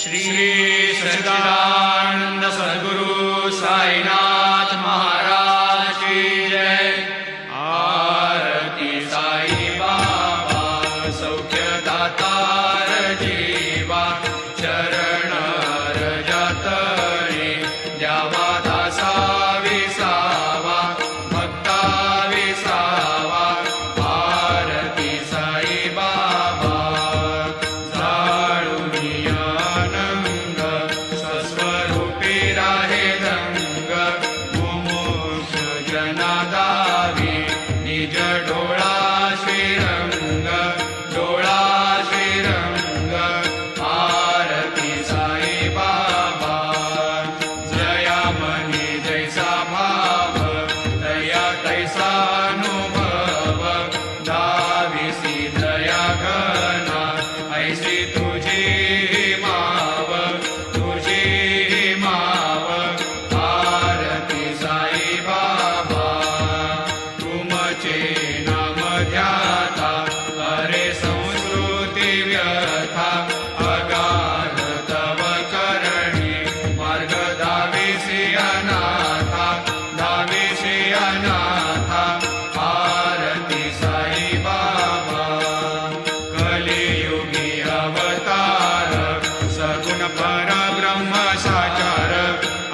श्री सच्चिदानंद सद्गुरु साईनाथ महाराज की जय। आरती साई बाबा सौख्य दातार जीवा, चरण रजतणी द्यावा दासा विसावा, भक्ता विसावा। आरती साई बाबा निज डोळा श्रीरंग, डोळा श्रीरंग। आरती साई बाबा जया मनी जैसा भाव, दया तैसा अनुभव। दाविसी दया घना ऐसी तुझी माव, तुझी माव। आरती साई बाबा नाम ध्याता, अरे संस्कृती व्यथा। अगाध तव करणी मार्ग दाविसी अनाथा, दाविसी अनाथा। आरती साई बाबा कलियुगी अवतार, सगुण परब्रह्म साचार।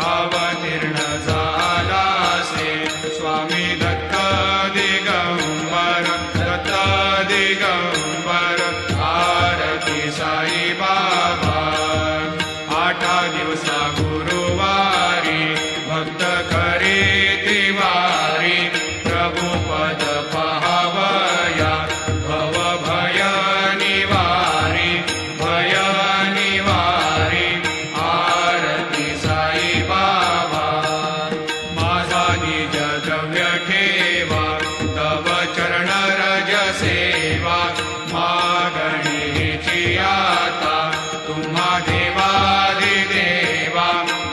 अवतीर्ण झालासे स्वामी दत्त दिगंबर, दत्त दिगंबर। आरती साई बाबा आठा दिवसा गुरुवारी, भक्त करी तिवारी। प्रभु पद पाहावया भव भय निवारी, भय निवारी। आरती साई बाबा माझा निज द्रव्य ठेवा, तव चरण रज सेवा। मागणीची आता तुम्हा देवादिदेवा,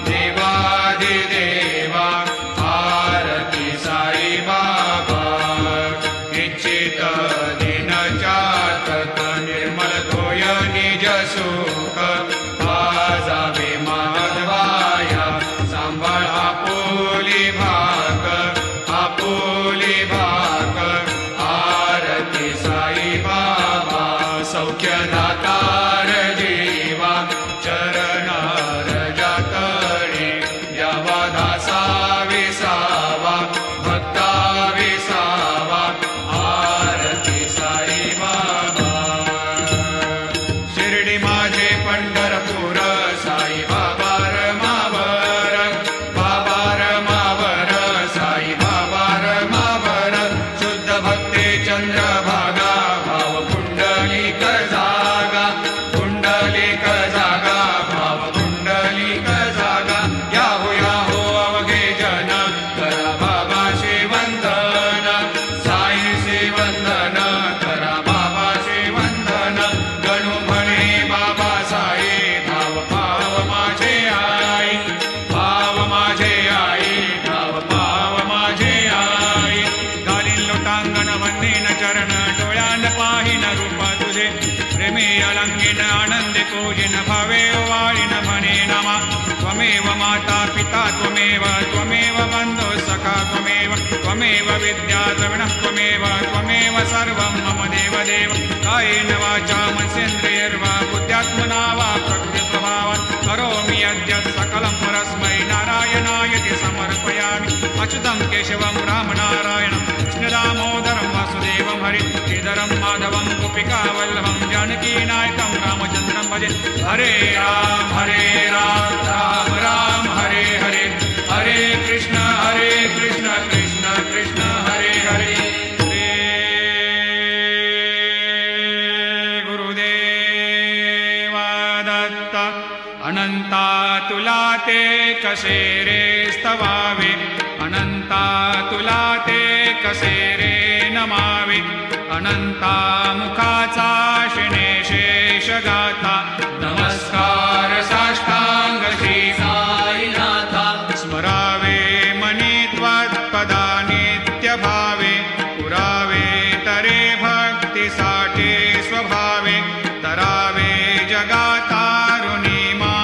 देवादिदेवा। आरती साई बाबा इच्छित दिन चातक, निर्मल तोय निज सुख। आजावे माधवाया सांभाळ आपुली भाग, आपुली भाग। आरती साई बाबा सौख्य दातार जीवा, चरण रजतणी द्यावा दासा विसावा, भक्ता विसावा। आरती साई बाबा शिर्डी माझे पंढरपूर, साई बाबा रमावर, बाबा रमावर। साई बाबा रमावर शुद्ध भक्ती चंद्रभागा, भाव पुंडलिक जागा, पुंडलिक जागा। भाव पुंडलिक जागा। याहो याहो अवघे जन, करा बाबाशी वंदन, साईशी वंदन। करा बाबाशी वंदन, गणू म्हणे बाबा साई। भाव भाव माझे आई, भाव माझे आई, भाव भाव माझे आई। घालीन लोटांगण वंदीन चरण, डोळ्यान पाहिन रूप तुझे। प्रेमी अलंकीन आनंदी पूजिन, भावे वाळीन म्हणे नमा। त्वमेव माता पिता त्वमेव, त्वमेव बंधु सखा त्वमेव। त्वमेव विद्या द्रविणः त्वमेव, त्वमेव सर्वं मम देवदेव। कायेन वाचा मनसेन्द्रियैर्वा बुद्ध्यात्मना वा प्रकृतिस्वभावात् करोमि यद्यत् सकलं परस्मै नारायणायति समर्पयामि। अच्युतं केशवं रामनारायणं कृष्णदामोदरं वासुदेवं हरि श्रीधरं माधवं गोपिकावल्लभं जानकीनायकं रामचन्द्रं भजे। हरे राम राम राम हरे हरे, हरे कृष्ण कृष्ण कृष्ण हरे हरे। श्री गुरुदेवा दत्त अनंता तुला ते कसे रे स्तवावे, अनंता तुला ते कसे रे नमावे। अनंता मुखाचा शिणे शेष गाथा, नमस्कार साष्टांग श्री साईनाथा। स्मरावे मनी त्वत्पदा नित्य भावे, पुरावे तरे भक्तीसाठी स्वभावे। तरावे जगातारुणी मा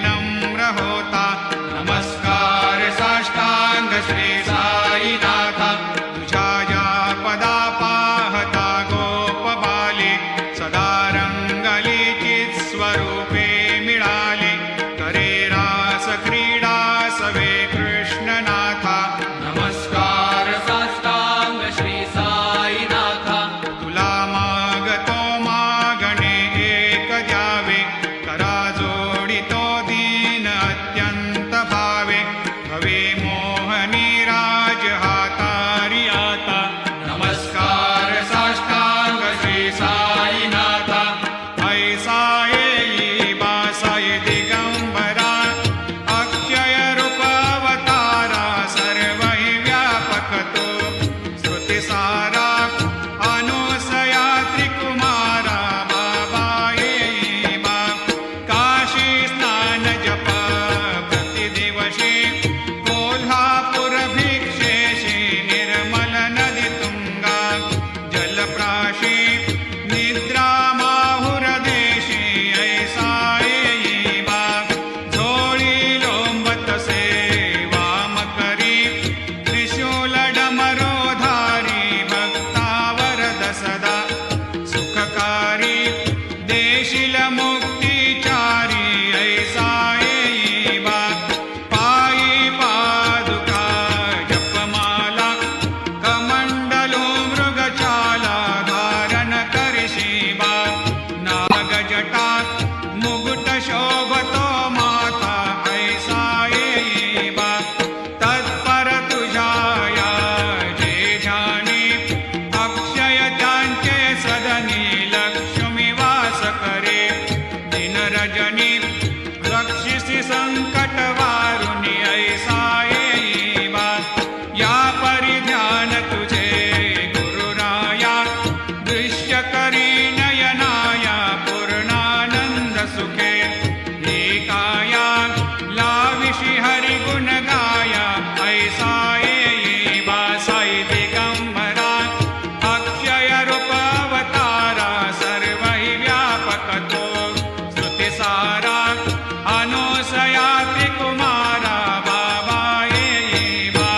नम्र होता नमस्कार साष्टांग श्री साईनाथ तुझ्या या पदा पाहता गोपबाले सदा रंगली स्वरूपे मिळाले करे रास क्रीडा सवे कृष्णनाथा नमस्कार साष्टांग श्री साईनाथ तुला मागतो मागणे एक द्यावे करा जोडितो दीन अत्यंत भावे भवे मोहनी राज हातारी आता नमस्कार साष्टांग श्री साईनाथ ऐसा येई बासाय दिगंबरा अक्षय रूप अवतारा सर्व हि व्यापक तो श्रुतिसारा अनुसया त्रिकुमारा बाबा येई बा काशी स्नान जप प्रतिदिवशी कोल्हापूर भिक्षेशी निर्मल नदी तुंगा जलप्राशी निद्रा माहुर देशी ऐसा येई बा झोळी लोंबत सेवा मकरी त्रिशूल डमरोधारी भक्तावरद सदा सुखकारी देशील मुक्तिचारी ऐसा येई बा पायी पादुका जपमाला कमंडलो मृगचाला धारण करशी बा नागजटा मुकुट शोभतो माता ऐसा येई बा तत्पर तुझ्या या जे ध्यानी अक्षय त्यांचे सदनी लक्ष्मी वास करे दिन रजनी रक्षिसी संकट वारुणी ऐसा येई बा या परिध्यान तुझे गुरुराया दृश्य करी नयनाया पूर्णानंद सुखे एकाया लाविषि हरि गुण गाया ऐसा येई बा साई दिगंबरा अक्षय रूप अवतारा सर्व हि व्यापक तो श्रुतिसारा अनुसया त्रिकुमारा बाबा येई बा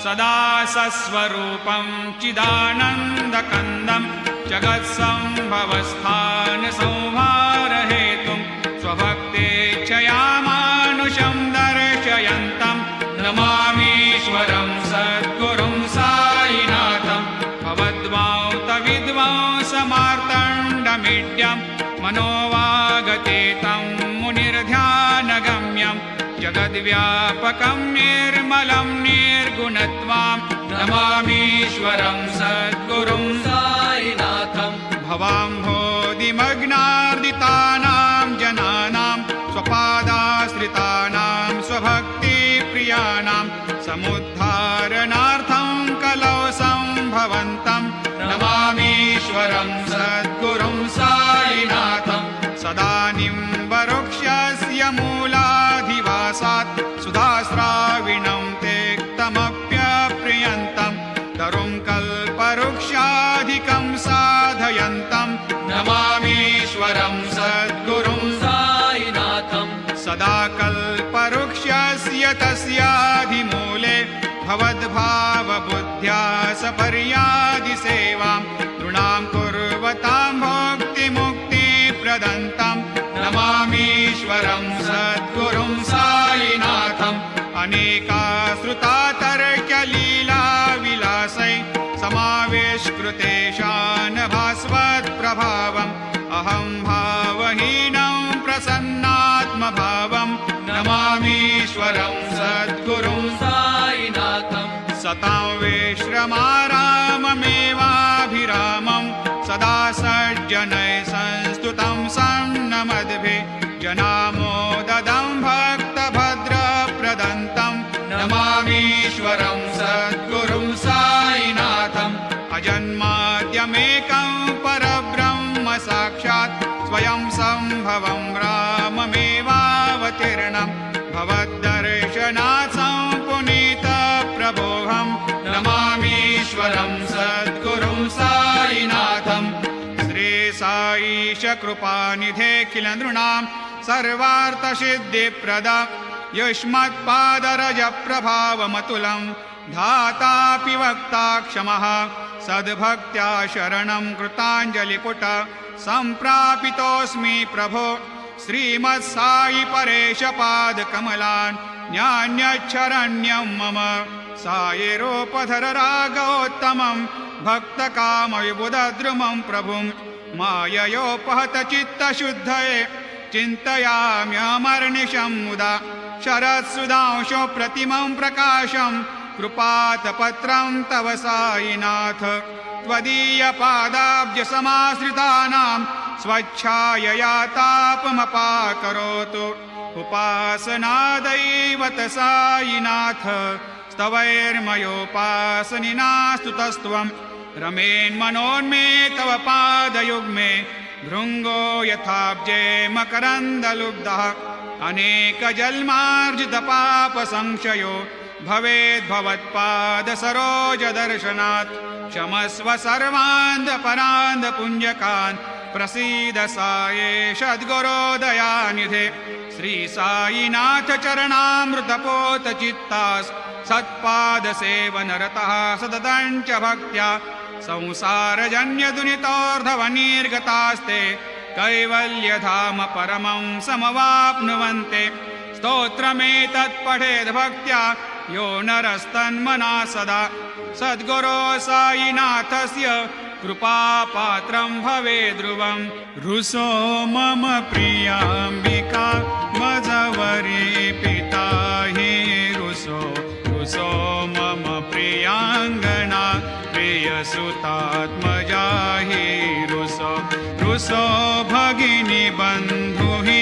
सदा सस्वरूपं चिदानन्दकन्दं जगत्सम्भवस्थान संहारहेतुं स्वभक्तेच्छया मानुषं दर्शयन्तं नमामीश्वरं सद्गुरुं साईनाथं भवद्वांतविद्वांसमार्तण्डमीड्यं मनोवागतेतं मुनिर्ध्यानगम्यं जगद्व्यापकं निर्मलं निर्गुणत्वां नमामीश्वरं सद्गुरुं साईनाथं भवाम्भोधिमग्नार्दितानां जनानां स्वपादाश्रितानां स्वभक्तिप्रियाणां समुद्धारणार्थं कलौ सम्भवन्तं नमामीश्वरं सद्गुरुं साईनाथं सदा निम्बवृक्षस्य मूलाधिवासात् सुधास्राविणं तेक्तमप्यप्रियन्तं तरुं कल्पवृक्षाधिकं साधयन्तं नमामीश्वरं सद्गुरुं साईनाथं सदा कल्पवृक्षस्य तस्याधिमूले भवद्भावबुद्ध्या सपर्यादिसेवां नृणां कुर्वतां भोक्तिमुक्तिप्रदन्तं नमामीश्वरं सद्गुरुं साईनाथम् अनेकाश्रुता तर्क्यलीलाविलासै समावेशकृतेशान भास्वत्प्रभावम् अहं भावहीनं प्रसन्नात्मभावं नमामीश्वरं सद्गुरुं साईनाथं सतां विश्रमाराममेवाभिरामं सदा सज्जनैः संस्तुतं सन्नमद्भिः जनामोददं भक्तभद्रप्रदन्तं नमामीश्वरं सद्गुरुं साईनाथम् अजन्माद्यमेकं परब्रह्म साक्षात् स्वयं सम्भवं राममेवावतीर्णं भवद्दर्शनात् सम्पुनीतप्रभोहं नमामीश्वरं सद्गुरुं साईनाथम् श्री साईश कृपानिधे किल नृणां सर्वार्थसिद्धिप्रद युष्मत्पादरजप्रभावमतुलं धातापि वक्ता क्षमः सद्भक्त्या शरणं कृताञ्जलिपुट सम्प्रापितोऽस्मि प्रभो श्रीमत्सायि परेशपादकमलान् न्यान्यच्छरण्यं मम सायिरोपधर रागोत्तमं भक्तकामविबुधद्रुमं प्रभुं माययोपहतचित्तशुद्धये चिन्तयाम्यमर्निशं मुदा शरत्सुधांशो प्रतिमं प्रकाशं कृपातपत्रं तव सायिनाथ त्वदीयपादाब्जसमाश्रितानां स्वच्छायया तापमपाकरोतु उपासनादैवत सायिनाथ स्तवैर्मयोपासनिना स्तुतस्त्वं रमेन्मनोन्मे तव पादयुग्मे भृङ्गो यथाब्जे मकरन्दलुब्धः अनेकजन्मार्जितपापसंशयो भवेद्भवत्पादसरोजदर्शनात् क्षमस्व सर्वान्धपरान्धपुञ्जकान् प्रसीद साये सद्गुरो दयानिधे श्रीसायिनाथ चरणामृतपोतचित्तास् सत्पादसेवनरतः सततं भक्त्या संसारजन्यदुनितोर्धवनिर्गतास्ते कैवल्यधाम परमं समवाप्नुवन्ते स्तोत्रमेतत् पठेद् भक्त्या यो नरस्तन्मना सदा सद्गुरो सायिनाथस्य कृपापात्रं भवेद्ध्रुवम् रुसो मम प्रियाम्बिका मजवरी पिता हि रुसो मम प्रियाङ्गना प्रियसुतात्मजा हि रुसो भगिनी बन्धु हि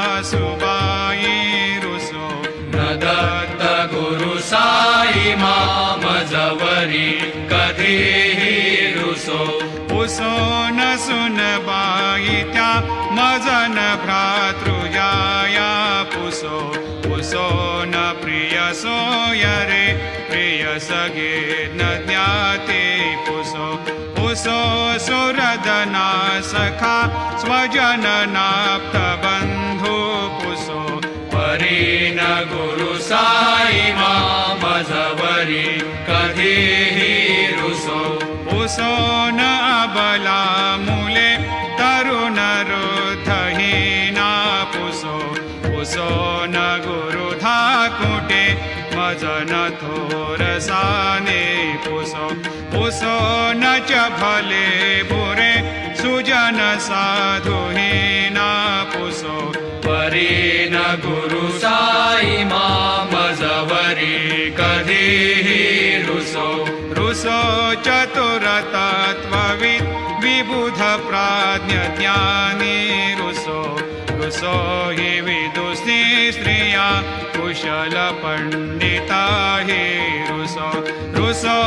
श्वशुरसासुबायि रुसो न दत्त गुरु साई मामजवरी कधीहि रुसो उसो न सुनबाई त्या मजन भ्रातृजाया पुसो न प्रिय सोयरे प्रिय सगे न ज्ञाते पुसो सुरदना सखा स्वजननाप्त बन्धु पुसो परीन गुरु साई मामजवरी कधीहि रुसो न अबला मूले तरुण रुद्धहीना पुसो न गुरुधा कुटे मजन थोरसाने पुसो न च भले बुरे सुजन साधुहीना पुसो परीन गुरु साई मामजवरी कधीहि रुसो चतुरतत्त्वविद् विबुध प्राज्ञ ज्ञानी रुसो हि विदुषी स्त्रिया कुशल पंडिता हि रुसो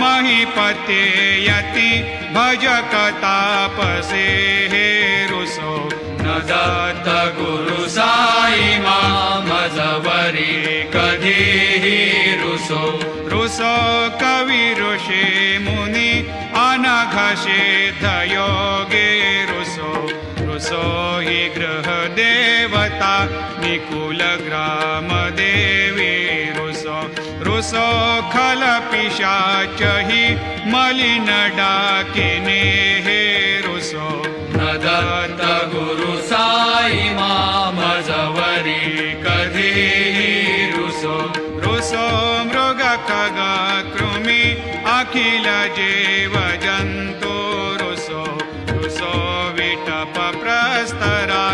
महीपते यति भजक तापसे हे रुसो न दत्त गुरु साई मामजवरी कधीहि रुसो कवि ऋषि मुनि अनघषेध योगे रुसो हि गृह देवता निकुल ग्राम देवी रुसो खल पिशाच हि मलिन डाकिने हे रुसो न दत्त गुरु साई मामजवरी कधीहि रुसो मृग खग कृमि अखिल जीव जन्तु रुसो विटप प्रस्तरा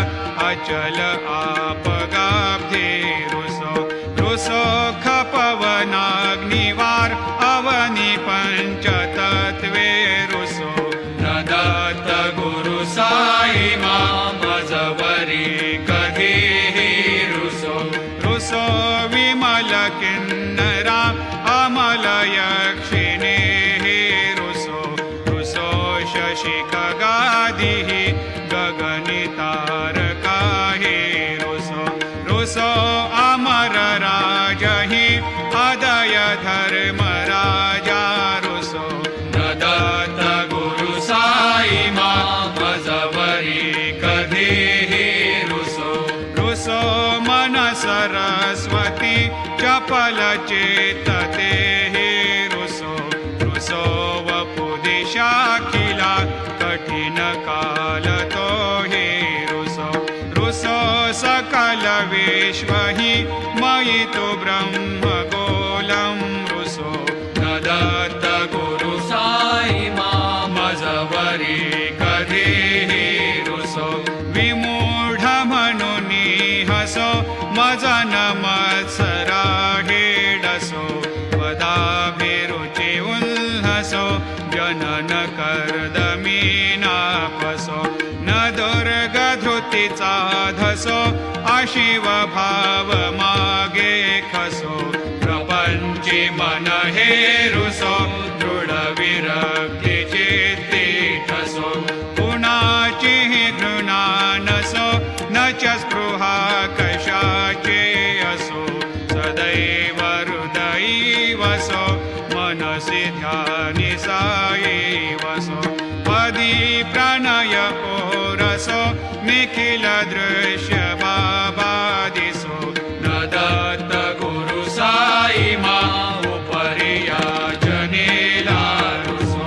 अचल आपगाब्धे रुसो खपवनाग्निवार अवनि पंचतत्वे रुसो न दत्त गुरु साई मामजवरी कधीहि रुसो विमल किन्नरा अमल यक्षिणे रुसो शशि खगादिः गगनितारका हे रुसो अमर राजहि अदय धर्मराजा रुसो न दत्त गुरु साई मामजवरी कधीहि रुसो मन सरस्वती चपलचेतते हि रुसो रुसो वपुदिशाखिला कठिन कालतो हि रुसो रुसो सकल विश्व हि मयि तु ब्रह्म गोलं रुसो न दत्त गुरु साई मामजवरी कधीही रुसो विमूढ म्हणुनी हसो मज नमत्सरा हेडसो पदाभिरुचि उल्हसो जनन कर्दमी नापसो न दुर्गधृतीचा धसो अशिव भाव मागे खसो प्रपंची मन हे रुसो दृढ विरक्ती चित्ती ठसो कुणाची घृणा नसो न च स्पृहा कशाचे असो सदैव हृदयी वसो मनसि ध्यानि साई वसो पदी प्रणय ओरसो निखिल दृश्य बाबा दिसो न दत्त गुरु साई मा उपरिया जनेला रुसो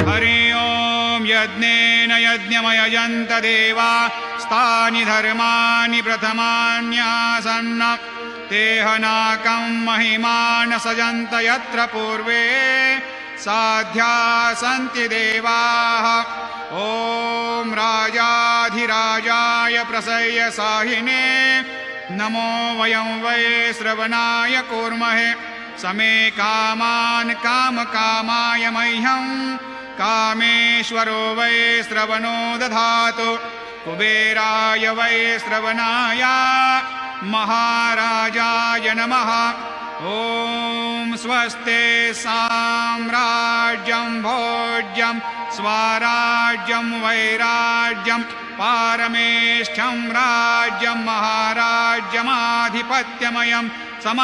हरि ओम यज्ञेन यज्ञमयजन्त देवा स्थानि धर्माणि प्रथमान्यासन्न तेहनाकं महिमान सजन्त यत्र पूर्वे साध्या सन्ति देवाः ॐ राजाधिराजाय प्रसह्य साहिने नमो वयं वै श्रवणाय कूर्महे समे कामान् कामकामाय मह्यं कामेश्वरो वै श्रवणो दधातु कुबेराय वै श्रवणाय महाराजाय नमः ॐ स्वस्ते साम्राज्यं भोज्यं स्वराज्यं वैराज्यं पारमेष्ठ्यं राज्यं महाराज्यमाधिपत्यमयं सम